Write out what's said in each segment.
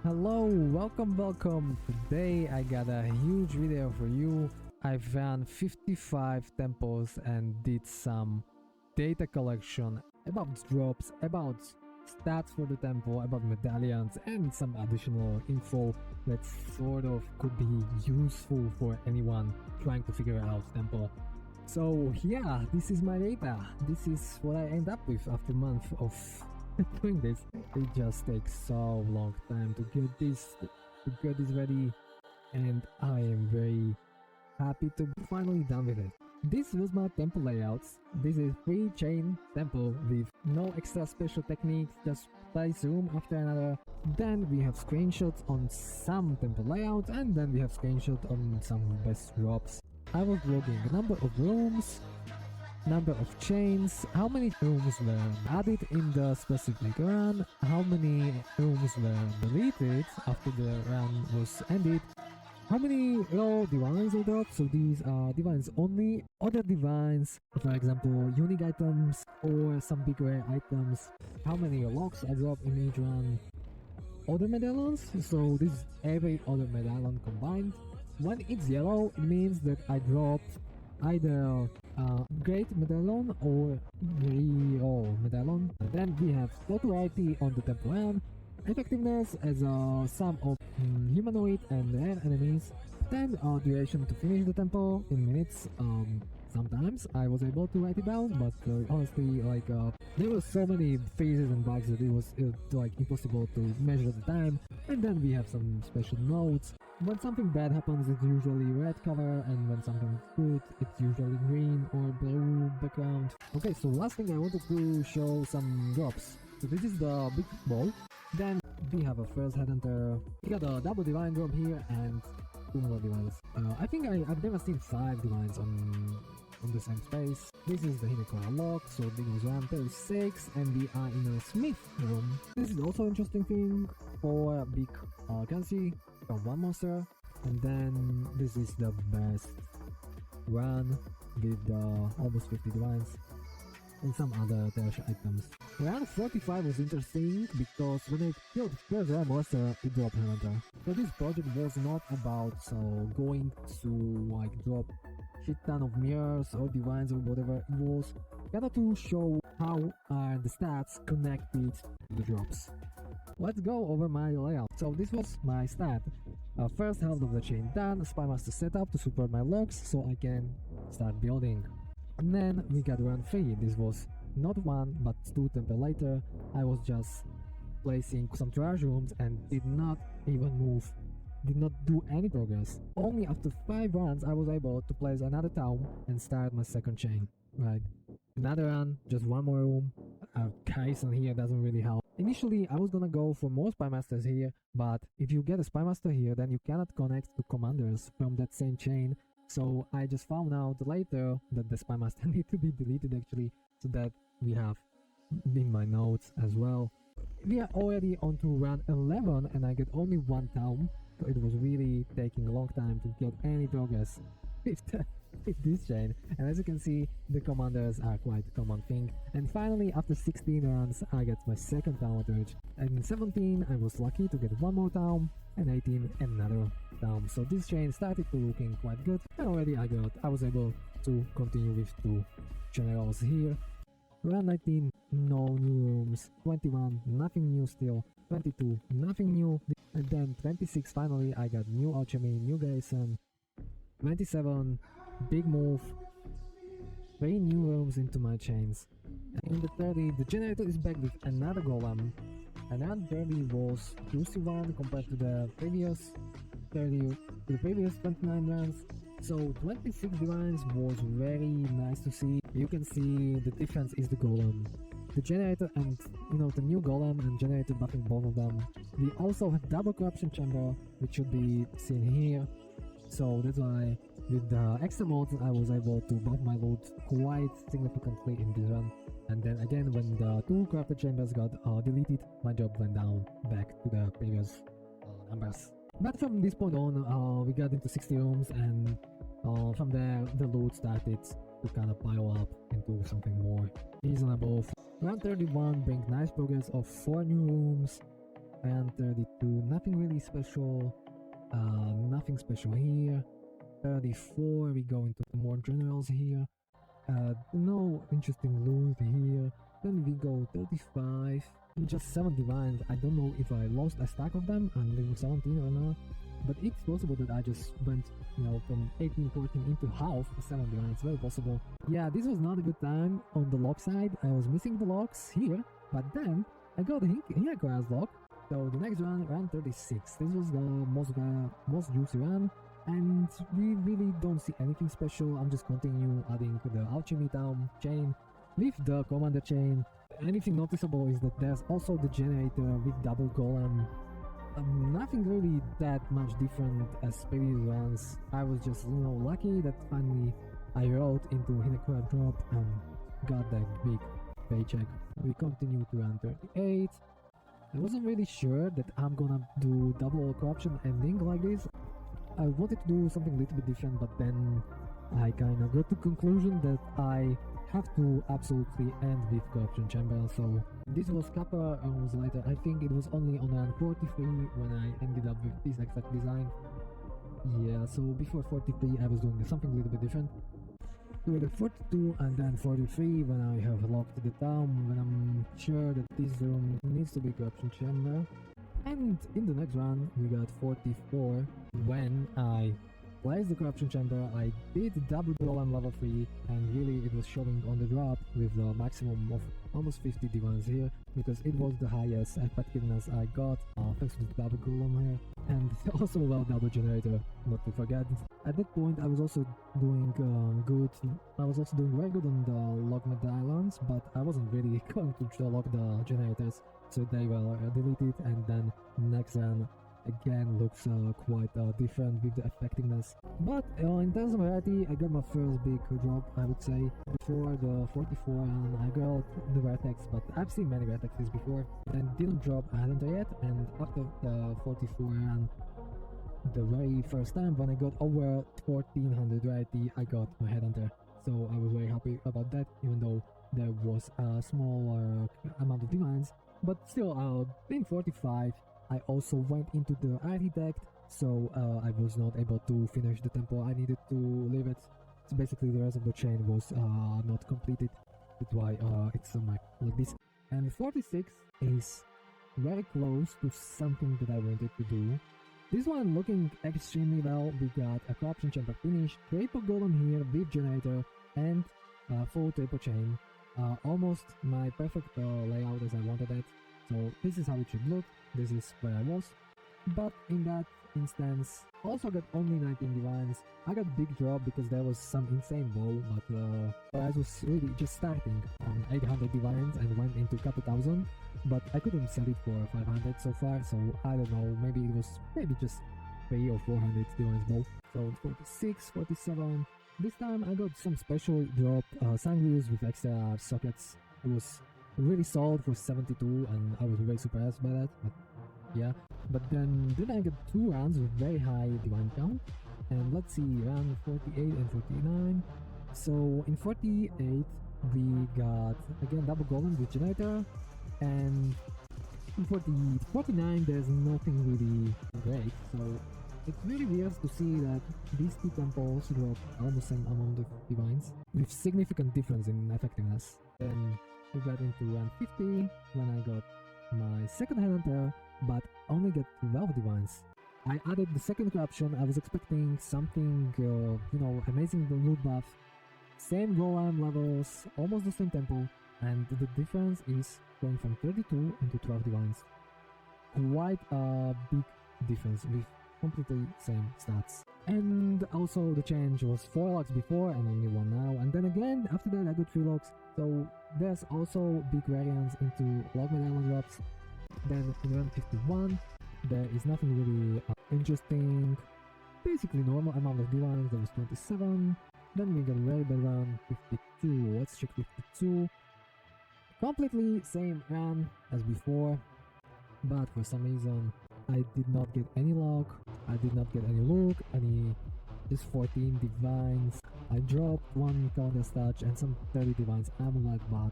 Hello, welcome. Today I got a huge video for you. I found 55 temples and did some data collection about drops, about stats for the temple, about medallions, and some additional info that sort of could be useful for anyone trying to figure out temple. So yeah, this is my data. This is what I end up with after a month of doing this. It just takes so long time to get this ready, and I am very happy to be finally done with it. This was my temple layouts. This is 3-chain temple with no extra special techniques, just place room after another. Then we have screenshots on some temple layouts, and then we have screenshots on some best drops. I was logging number of rooms, number of chains, how many rooms were added in the specific run, how many rooms were deleted after the run was ended, how many raw divines I dropped, so these are divines only, other divines, for example unique items or some big rare items, how many locks I dropped in each run, other medallions, so this is every other medallion combined. When it's yellow, it means that I dropped either great medallion or real medallion. Then we have notoriety on the temple run, effectiveness as a sum of humanoid and rare enemies, then duration to finish the temple in minutes. Sometimes I was able to write it down, but honestly, like there were so many phases and bugs that it was like impossible to measure the time. And then we have some special notes. When something bad happens, it's usually red cover, and when something good, it's usually green or blue background. Okay, so last thing I wanted to show some drops. So this is the big ball. Then we have a first headhunter. We got a double divine drop here and 2 more divines. I think I've never seen 5 divines on the same space. This is the Hinekora lock, so this is round 36 and we are in a smith room. This is also interesting thing for a big currency from one monster. And then this is the best run with almost 50 divines and some other tertiary items. Round 45 was interesting because when I killed first rare monster, it dropped Headhunter. So this project was not about going to like drop shit ton of mirrors or divines or whatever. It was kind of to show how are the stats connected to the drops. Let's go over my layout. So this was my stat. First half of the chain done, Spy Master setup to support my logs so I can start building. And then we got round 3. This was not 1 but 2 temple later. I was just placing some trash rooms and did not even move, did not do any progress. Only after 5 runs I was able to place another town and start my second chain. Right. Another run, just 1 more room. Kaisen here doesn't really help. Initially I was gonna go for more Spy Masters here, but if you get a Spy Master here then you cannot connect to commanders from that same chain. So I just found out later that the Spy Master need to be deleted actually, so that we have in my notes as well. We are already on to run 11 and I get only 1 town, so it was really taking a long time to get any progress with this chain. And as you can see, the commanders are quite a common thing. And finally, after 16 runs, I get my second town outage. And in 17, I was lucky to get 1 more town, and 18 another town. So this chain started to looking quite good, and already I was able to continue with 2 generals here. Round 19, no new rooms. 21, nothing new still. 22, nothing new. And then 26, finally I got new alchemy, new garrison. 27, big move. 3 new rooms into my chains. And in the 30, the generator is back with another golem. And that 30 was juicy one compared to the previous 29 runs. So 26 divines was very nice to see. You can see the difference is the golem. The generator and the new golem and generator buffing both of them. We also have double corruption chamber, which should be seen here. So that's why with the extra modes I was able to buff my loot quite significantly in this run. And then again, when the 2 corrupted chambers got deleted, my job went down back to the previous numbers. But from this point on, we got into 60 rooms, and from there the loot started to kind of pile up into something more reasonable. Round 31 brings nice progress of 4 new rooms, and 32, nothing really special, nothing special here. 34, we go into more generals here, no interesting loot here. Then we go 35, just 7 divines. I don't know if I lost a stack of them and level 17 or not, but it's possible that I just went, you know, from 18, 14 into half 7 divines. It's very possible. Yeah, this was not a good time on the lock side. I was missing the locks here, but then I got a Hinakora's lock. So the next run, run 36. This was the most juicy run, and we really don't see anything special. I'm just continue adding the alchemy town chain with the commander chain. Anything noticeable is that there's also the generator with double golem. Nothing really that much different as previous runs. I was just, you know, lucky that finally I wrote into Hinekura drop and got that big paycheck. We continue to run 38. I wasn't really sure that I'm gonna do double corruption ending like this. I wanted to do something a little bit different, but then I kinda got to conclusion that I have to absolutely end with corruption chamber. So this was couple hours later. I think it was only on round 43 when I ended up with this exact design. Yeah, so before 43 I was doing something a little bit different. So the 42 and then 43 when I have locked the town, when I'm sure that this room needs to be corruption chamber. And in the next round we got 44 when I placed the corruption chamber. I did double golem level 3 and really it was showing on the drop with the maximum of almost 50 divines here, because it was the highest effectiveness I got thanks to the double golem here, and also double generator, not to forget. At that point I was also doing good. I was also doing very good on the log medallions, but I wasn't really going to log the generators, so they were deleted. And then next run again looks quite different with the effectiveness. But in terms of variety, I got my first big drop, I would say. Before the 44 and I got the vertex, but I've seen many vertexes before and didn't drop a headhunter yet. And after the 44 and the very first time when I got over 1400 variety, I got my headhunter. So I was very happy about that, even though there was a small amount of divines. But still, in 45 I also went into the architect, so I was not able to finish the temple. I needed to leave it. So basically the rest of the chain was not completed. That's why it's like this. And 46 is very close to something that I wanted to do. This one looking extremely well. We got a corruption chamber finish, triple golem here with generator, and full triple chain. Almost my perfect layout as I wanted it. So this is how it should look. This is where I was. But in that instance, also got only 19 divines. I got big drop because there was some insane bow, but I was really just starting on 800 divines and went into couple thousand, but I couldn't sell it for 500 so far, so I don't know, maybe it was just 300 or 400 divines bow. So 46, 47. This time I got some special drop, Sangrius with extra sockets. It was really sold for 72 and I was very surprised by that, but yeah. But then I got 2 rounds with very high divine count, and let's see, round 48 and 49. So in 48 we got again double golem with generator, and in 49 there's nothing really great. So it's really weird to see that these 2 temples drop almost the same amount of divines with significant difference in effectiveness. Then we got into round 50 when I got my second headhunter, but only got 12 divines. I added the second corruption. I was expecting something, amazing loot buff. Same golem levels, almost the same tempo, and the difference is going from 32 into 12 divines. Quite a big difference with completely same stats. And also the change was 4 locks before and only 1 now, and then again after that I got 3 locks. So there's also big variance into log medallion drops. Then in round 51 there is nothing really interesting, basically normal amount of divines. There was 27. Then we got a very bad round 52. Let's check 52. Completely same run as before, but for some reason I did not get any lock, I did not get any look, just 14 divines. I dropped 1 calendar touch and some 30 divines amulet, but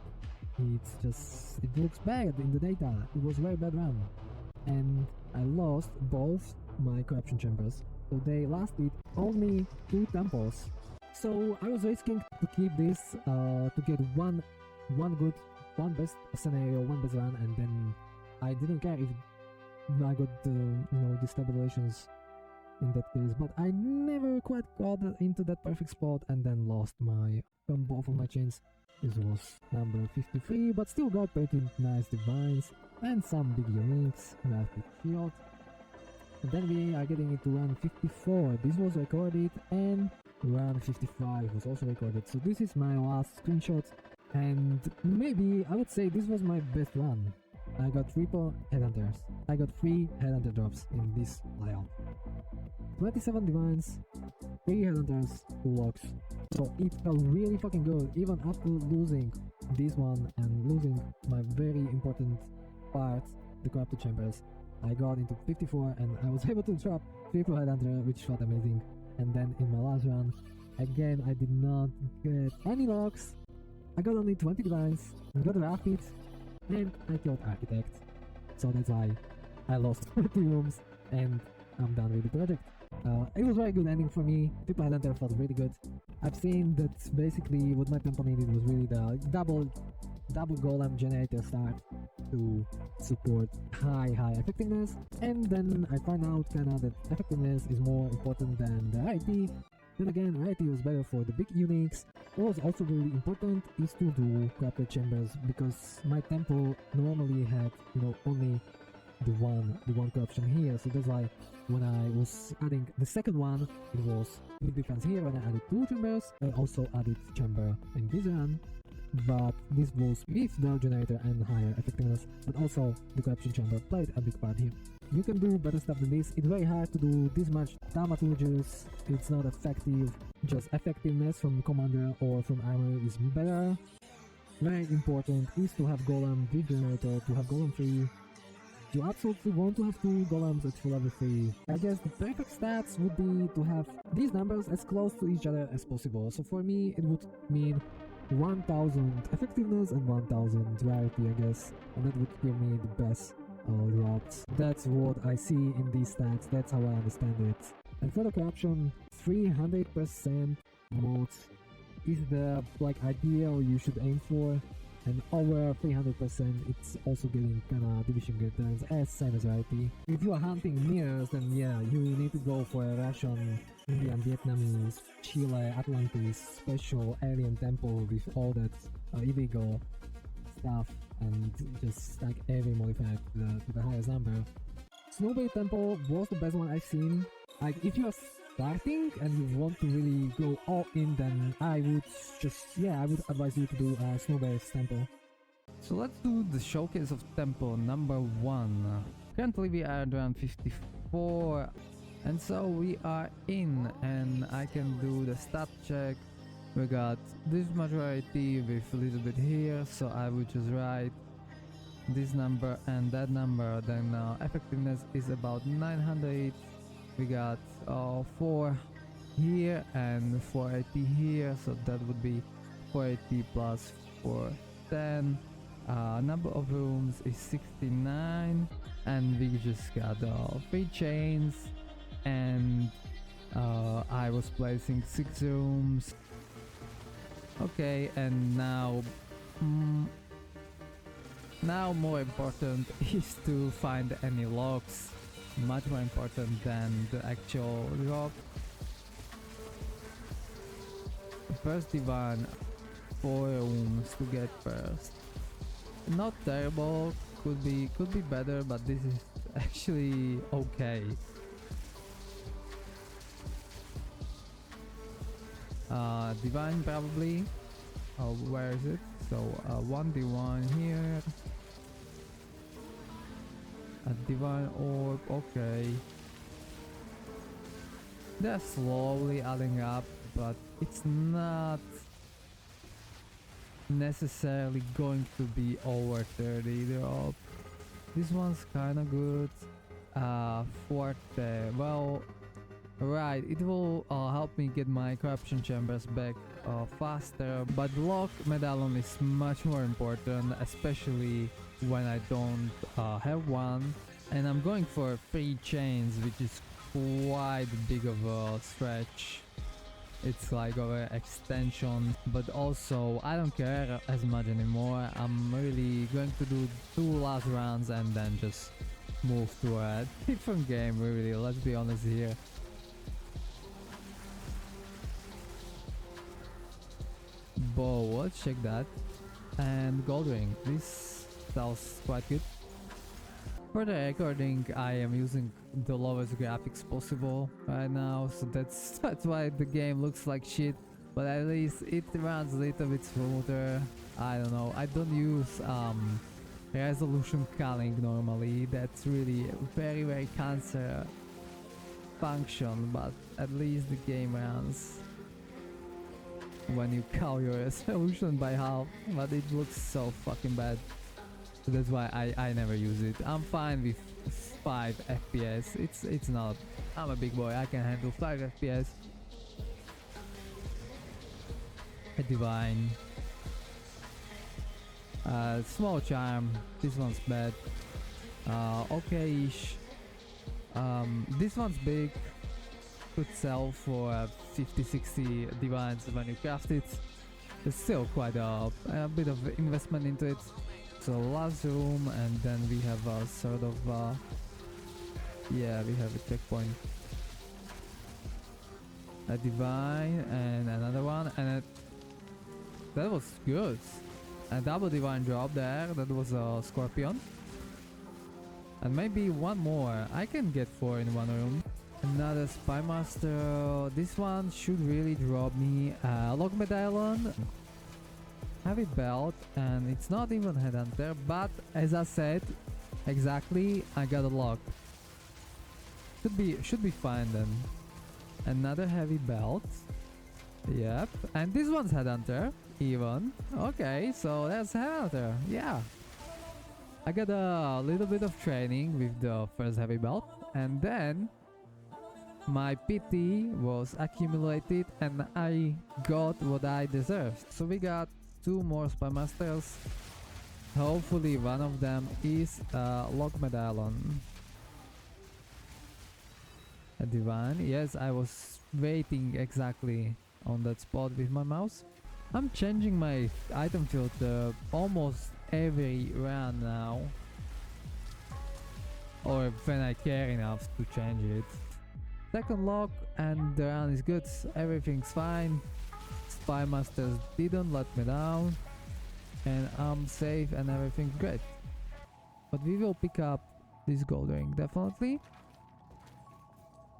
it looks bad in the data. It was very bad run. and I lost both my corruption chambers. So they lasted only 2 temples. So I was risking to keep this to get one best scenario, one best run, and then I didn't care if I got destabilizations in that case, but I never quite got into that perfect spot and then lost my both of my chains. This was number 53, but still got pretty nice divines and some big uniques, rapid shield. And then we are getting into run 54. This was recorded, and run 55 was also recorded. So this is my last screenshot, and maybe I would say this was my best run. I got 3 headhunters. I got 3 headhunter drops in this layout. 27 divines, 3 headhunters, 2 locks. So it felt really fucking good, even after losing this one and losing my very important part, the corrupted chambers. I got into 54 and I was able to drop 3 headhunter, which felt amazing. And then in my last run, again I did not get any locks. I got only 20 divines, I got a rapid, and I killed architect. So that's why I lost 40 rooms and I'm done with the project. It was a very good ending for me. Triple headhunter felt really good. I've seen that basically what my temple needed was really the double golem generator start to support high effectiveness, and then I find out kinda that effectiveness is more important than the rarity. Then again, rarity was better for the big uniques. What was also really important is to do corrupted chambers, because my temple normally had only the one corruption here, so that's why when I was adding the second one, it was big difference here. When I added 2 chambers, I also added chamber in this run, but this was with the generator and higher effectiveness, but also the corruption chamber played a big part here. You can do better stuff than this. It's very hard to do this much thaumaturges. It's not effective. Just effectiveness from commander or from armor is better. Very important is to have golem with generator, to have golem free. You absolutely want to have 2 golems at full level 3. I guess the perfect stats would be to have these numbers as close to each other as possible. So for me it would mean 1000 effectiveness and 1000 rarity, I guess, and that would give me the best drops. That's what I see in these stats, that's how I understand it. And for the corruption, 300% mods is the ideal you should aim for. And over 300% it's also getting kinda division returns as same as rarity. If you are hunting mirrors, then yeah, you need to go for a Russian, Indian, Vietnamese, Chile, Atlantis, special alien temple with all that illegal stuff, and just stack every modifier to the highest number. Snowbait temple was the best one I've seen. Like, if you are starting and you want to really go all in, then I would advise you to do a Snowbear's temple. So let's do the showcase of temple number 1. Currently we are around 54, and so we are in, and I can do the stat check. We got this majority with a little bit here, so I would just write this number and that number. Then effectiveness is about 900. We got 4 here and 480 here, so that would be 480 plus 410. Number of rooms is 69, and we just got 3 chains, and I was placing 6 rooms. Okay, and now more important is to find any locks. Much more important than the actual drop. The first divan, 4 rooms to get first. Not terrible, could be better, but this is actually okay. Divine probably. Where is it? So 1 divine here. A divine orb, okay. They're slowly adding up, but it's not necessarily going to be over 30 drop. This one's kinda good. Forte, well, right, it will help me get my corruption chambers back faster, but lock medallion is much more important, especially when I don't have one. And I'm going for 3 chains, which is quite big of a stretch. It's like an extension, but also I don't care as much anymore. I'm really going to do 2 last rounds and then just move to a different game, really, let's be honest here. Bow, let's check that. And gold ring, this sounds quite good. For the recording, I am using the lowest graphics possible right now, so that's why the game looks like shit. But at least it runs a little bit smoother. I don't know. I don't use resolution culling normally. That's really very cancer function, but at least the game runs when you cull your resolution by half. But it looks so fucking bad. So that's why I never use it. I'm fine with 5 FPS. It's not. I'm a big boy. I can handle 5 FPS. A divine. Small charm. This one's bad. Okay-ish. This one's big. Could sell for 50-60 divines when you craft it. It's still quite a bit of investment into it. So last room, and then we have a sort of yeah, we have a checkpoint, a divine and another one, and that was good. A double divine drop there. That was a scorpion, and maybe one more. I can get 4 in one room. Another spy master. This one should really drop me a log medallion, heavy belt, and it's not even headhunter, but as I said exactly, I got a lock. Should be fine then. Another heavy belt. Yep, and this one's headhunter even. Okay, so that's headhunter. Yeah, I got a little bit of training with the first heavy belt, and then my PT was accumulated and I got what I deserved. So we got 2 more spy masters. Hopefully one of them is a log medallion. A divine. Yes, I was waiting exactly on that spot with my mouse. I'm changing my item filter almost every round now, or when I care enough to change it. Second lock, and the round is good. Everything's fine. Spy masters didn't let me down, and I'm safe and everything's great. But we will pick up this gold ring definitely.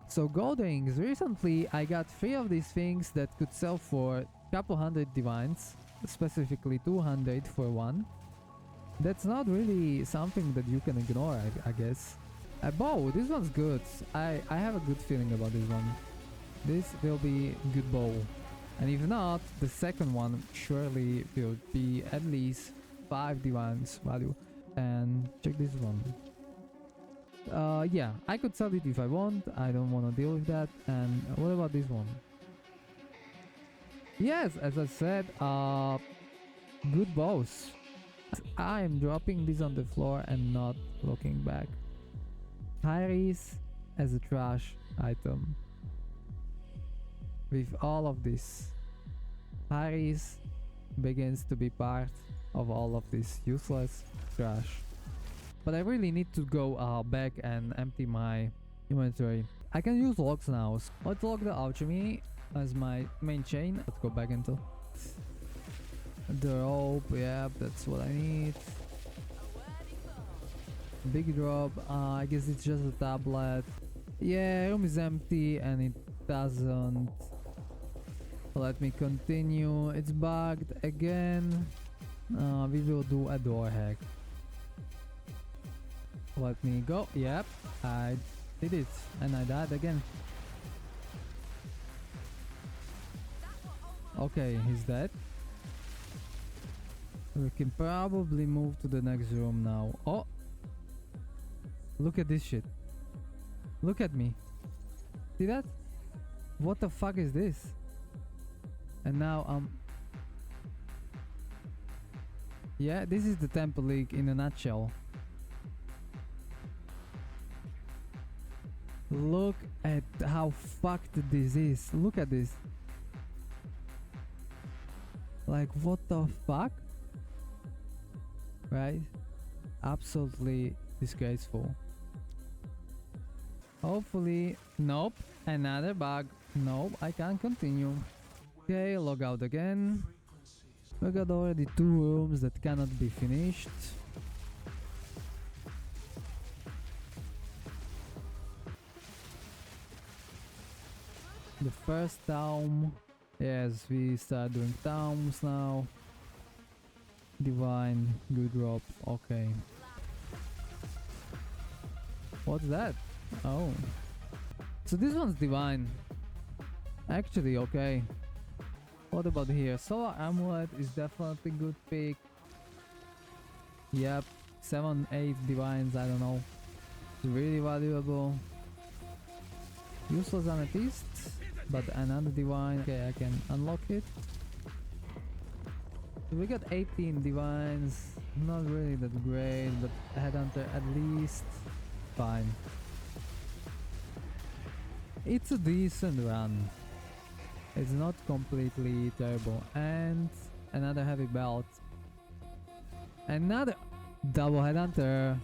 So gold rings, recently I got 3 of these things that could sell for a couple hundred divines, specifically 200 for one. That's not really something that you can ignore, I guess. A bow, this one's good. I have a good feeling about this one. This will be good bow. And if not, the second one surely will be at least 5 divines value. And check this one. Yeah, I could sell it if I want. I don't want to deal with that. And what about this one? Yes, as I said, good bows. I'm dropping this on the floor and not looking back. Iris as a trash item. With all of this, Iris begins to be part of all of this useless trash. But I really need to go back and empty my inventory. I can use logs now. Let's log the alchemy as my main chain. Let's go back into the rope. Yeah, that's what I need. Big drop. I guess it's just a tablet. Yeah, room is empty and it doesn't let me continue. It's bugged again. We will do a door hack. Let me go. Yep, I did it and I died again. Okay, he's dead. We can probably move to the next room now. Oh! Look at this shit. Look at me. See that? What the fuck is this? And now yeah, this is the Temple League in a nutshell. Look at how fucked this is. Look at this. Like, what the fuck? Right? Absolutely disgraceful. Hopefully, nope. Another bug. Nope, I can't continue. Okay, log out again. We got already 2 rooms that cannot be finished. The first town. Yes, we start doing towns now. Divine, good drop, okay. What's that? Oh. So this one's divine. Actually, okay. What about here? Solar Amulet is definitely good pick. Yep, 7, 8 divines, I don't know. It's really valuable. Useless Amethyst, but another divine. Okay, I can unlock it. We got 18 divines, not really that great, but headhunter at least fine. It's a decent run. It's not completely terrible. And another heavy belt. Another double headhunter.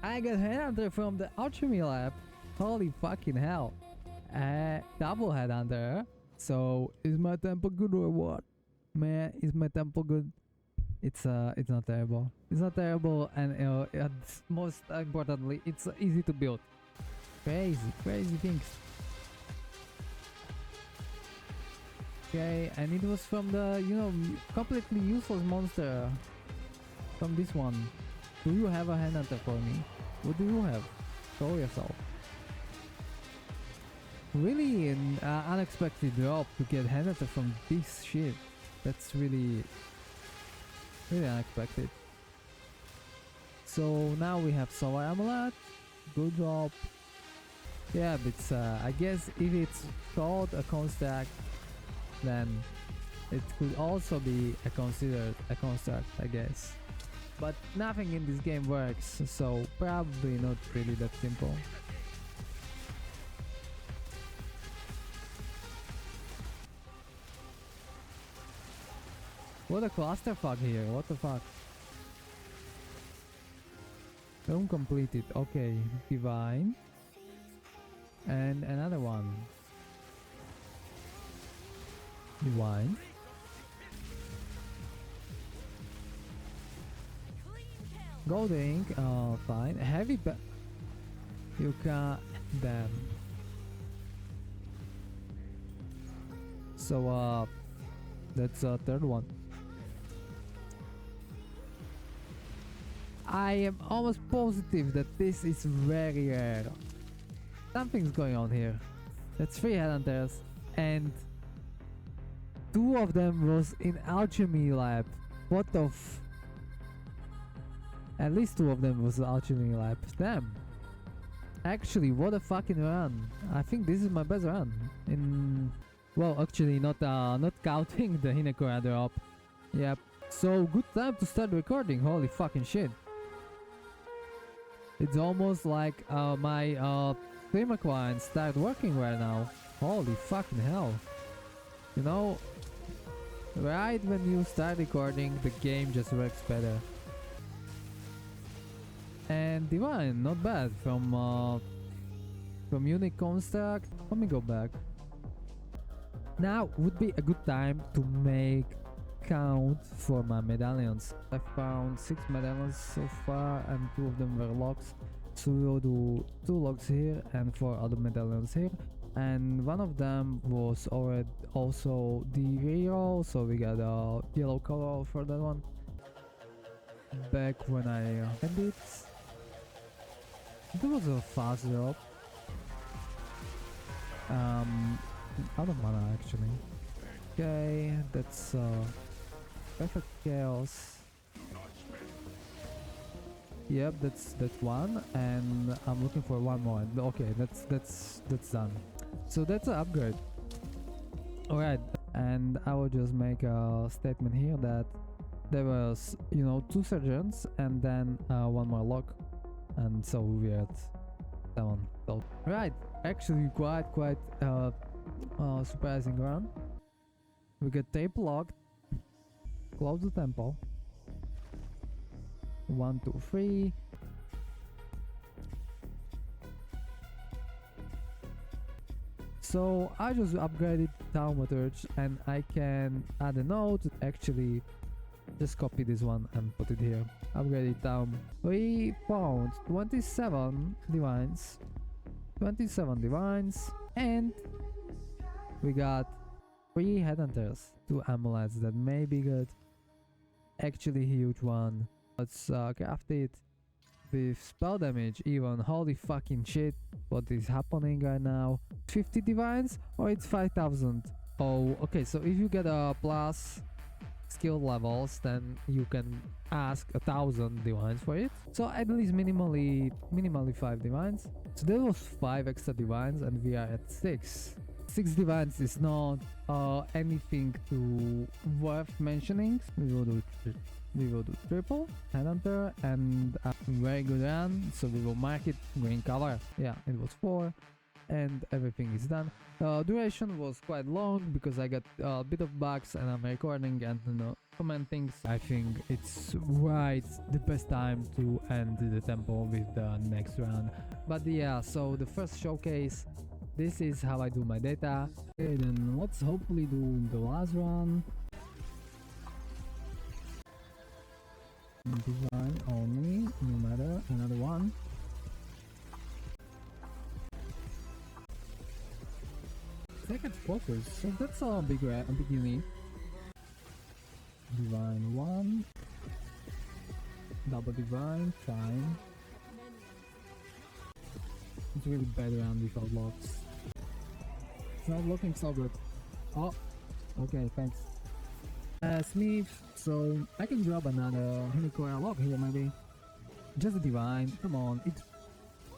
I got headhunter from the alchemy lab. Holy fucking hell. Double headhunter. So is my tempo good or what? Man, is my tempo good? It's not terrible. It's not terrible, and most importantly, it's easy to build. Crazy things. Okay, and it was from the completely useless monster. From this one. Do you have a headhunter for me? What do you have? Show yourself. Really an unexpected drop to get headhunter from this shit. That's really unexpected. So now we have Solar Amulet, good drop. Yeah, but I guess if it's called a construct, then it could also be considered a construct, I guess. But nothing in this game works, so probably not really that simple. What a clusterfuck here, what the fuck? Room completed, okay, divine. And another one. Divine. Gold ink, fine. Heavy you can damn. So that's a third one. I am almost positive that this is very rare. Something's going on here. That's 3 headhunters, and 2 of them was in alchemy lab. What the At least 2 of them was alchemy lab. Damn. Actually, what a fucking run. I think this is my best run. Well, actually not counting the Hinekora drop. Yep. So good time to start recording. Holy fucking shit. It's almost like my streamer client started working right now. Holy fucking hell. You know, right when you start recording, the game just works better. And divine, not bad. From unique construct. Let me go back. Now would be a good time to make count for my medallions. I found 6 medallions so far, and 2 of them were locks. So we'll do 2 locks here and 4 other medallions here. And one of them was already also the reroll, so we got a yellow color for that one. Back when I had it, there was a fast drop. Out of mana actually. Okay, that's perfect chaos. Yep, that's one, and I'm looking for one more. Okay, that's done. So that's an upgrade. Alright, and I will just make a statement here that there was 2 surgeons and then 1 more lock, and so we're at 7 total. Right, actually quite surprising run. We get tape locked, close the temple. 1, 2, 3. So I just upgraded thaumaturge and I can add a node. Actually, just copy this one and put it here. Upgraded Taum. We found 27 divines. 27 divines, and we got 3 headhunters, 2 amulets that may be good. Actually huge one. Let's craft it with spell damage even. Holy fucking shit, what is happening right now? 50 divines or it's 5000? Oh, okay, so if you get a plus skill levels, then you can ask 1000 divines for it. So at least minimally 5 divines. So there was 5 extra divines and we are at 6. 6 divines is not anything to worth mentioning. We will do triple headhunter and a very good run. So we will mark it green color. Yeah, it was 4 and everything is done. Duration was quite long because I got a bit of bugs and I'm recording and commenting. I think it's right the best time to end the tempo with the next round. But yeah, so the first showcase, this is how I do my data. Okay, then let's hopefully do the last one. Design only, no matter, another one. Second focus, so that's a big unique. Divine 1. Double divine, fine. It's really bad around without locks. It's not looking so good. Oh, okay, thanks. Smith, so I can grab another Helicoil lock here maybe. Just a divine, come on,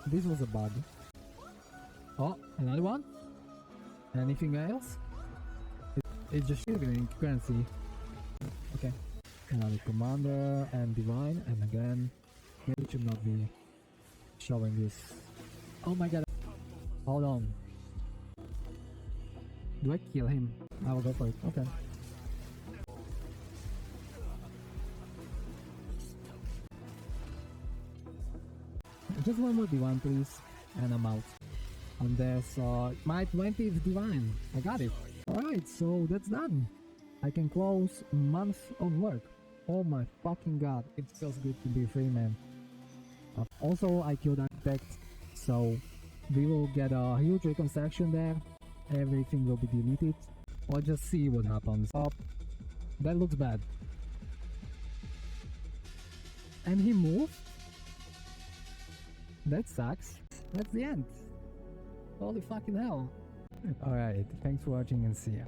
this was a bug. Oh, another one? Anything else? It's just shooting currency. Okay. Another commander and divine, and again, maybe it should not be showing this. Oh my god. Hold on. Do I kill him? I will go for it. Okay. Just one more divine please, and I'm out. And there's my 20th divine. I got it. Alright, so that's done. I can close a month of work. Oh my fucking god, it feels good to be free, man. Also, I killed Architect, so we will get a huge reconstruction there. Everything will be deleted. I'll just see what happens. Oh, that looks bad. And he moved? That sucks. That's the end. Holy fucking hell. Alright, thanks for watching and see ya.